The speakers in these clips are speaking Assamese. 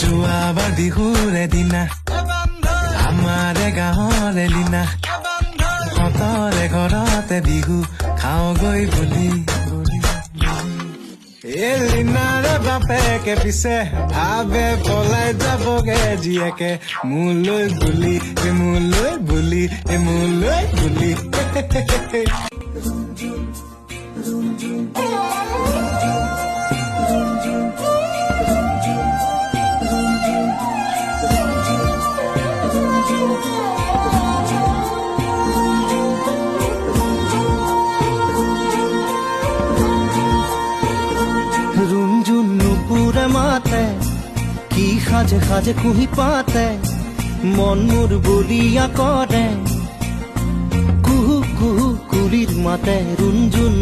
যোৱাবাৰ বিহুৰে দিনা আমাৰে গাঁৱৰে লীনা সতৰে ঘৰতে বিহু খাওঁগৈ বুলি এই লীনাৰে বাপেকে পিছে ভাবে পলাই যাবগে জীয়েকে মোলৈ বুলি মোলৈ বুলি মোলৈ বুলি মাতে কি সাজে সাজে কুহি পাতে মন মোৰ বলিয়া কৰে কুহু কুহু কুলিৰ মাতে ৰুণজুন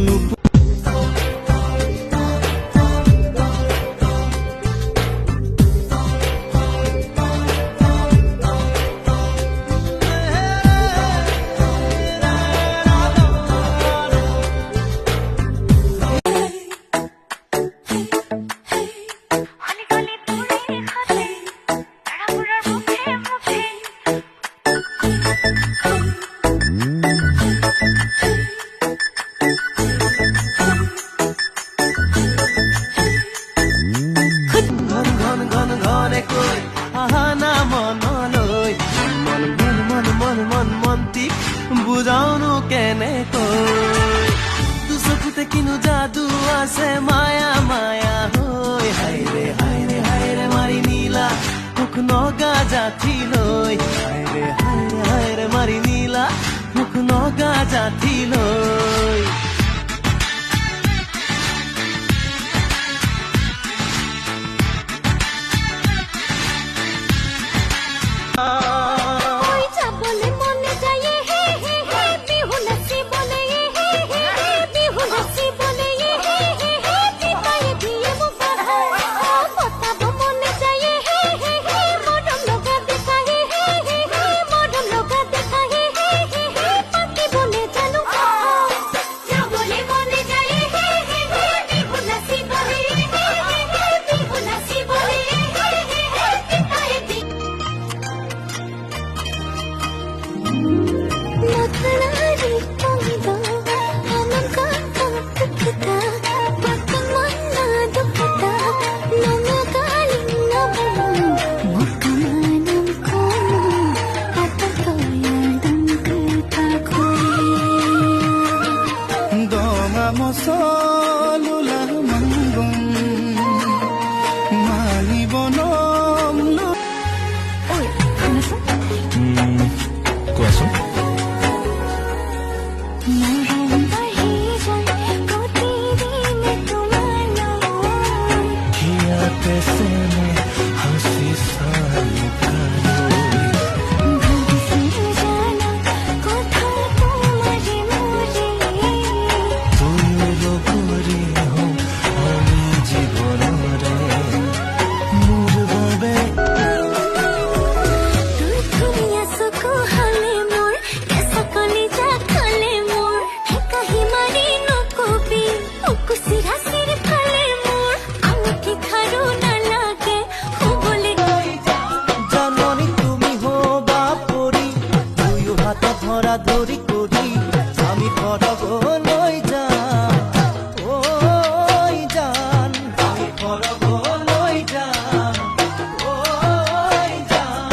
বুজাওনো কেনেকৈ দুচকুতে কিনো যাদু আছে মায়া মায়া হৈ হাইৰে হাইৰে হাইৰে মাৰি নীলা মুখ নগা জাঠি লৈ হাইৰে হাইৰে হাইৰে মাৰি নীলা মুখ নগা জাঠি লৈ ধৰি কৰি আমি ঘৰলৈ যাম ঐ জান আমি ঘৰলৈ যাম ঐ জান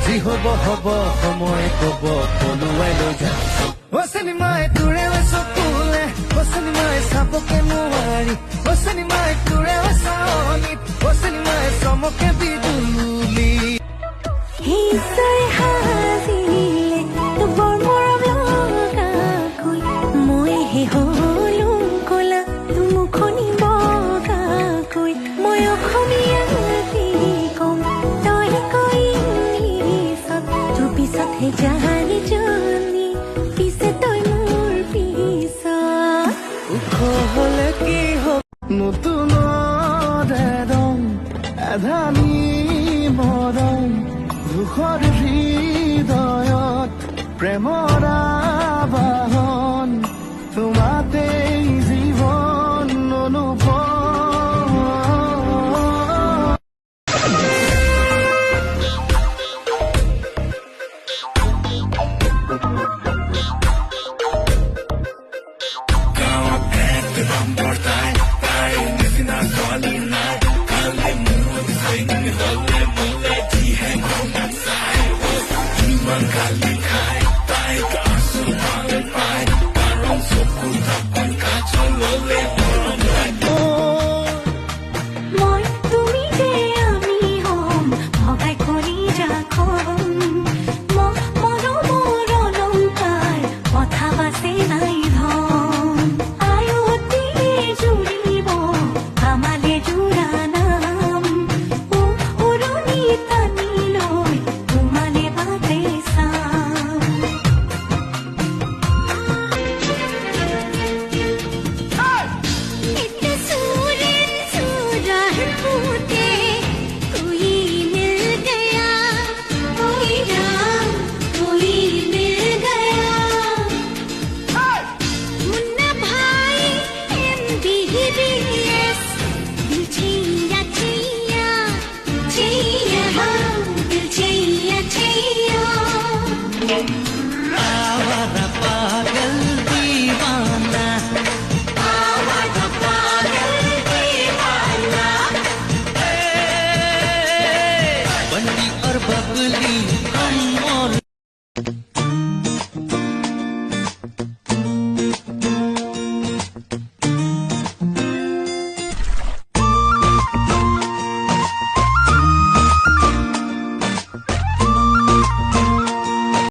যি হ'ব হ'ব সময় ক'ব পলুৱাই লৈ যাম চিনেমাই তোৰে চকুলে চিনেমাই চাবকে নোৱাৰি চিনেমাই তোৰে চাৱনি চিনেমাই চমকে বিজুলি নতুনৰে ৰং এধানি মৰম দুখৰ হৃদয়ত প্ৰেমৰ আবাহন তোমাতেই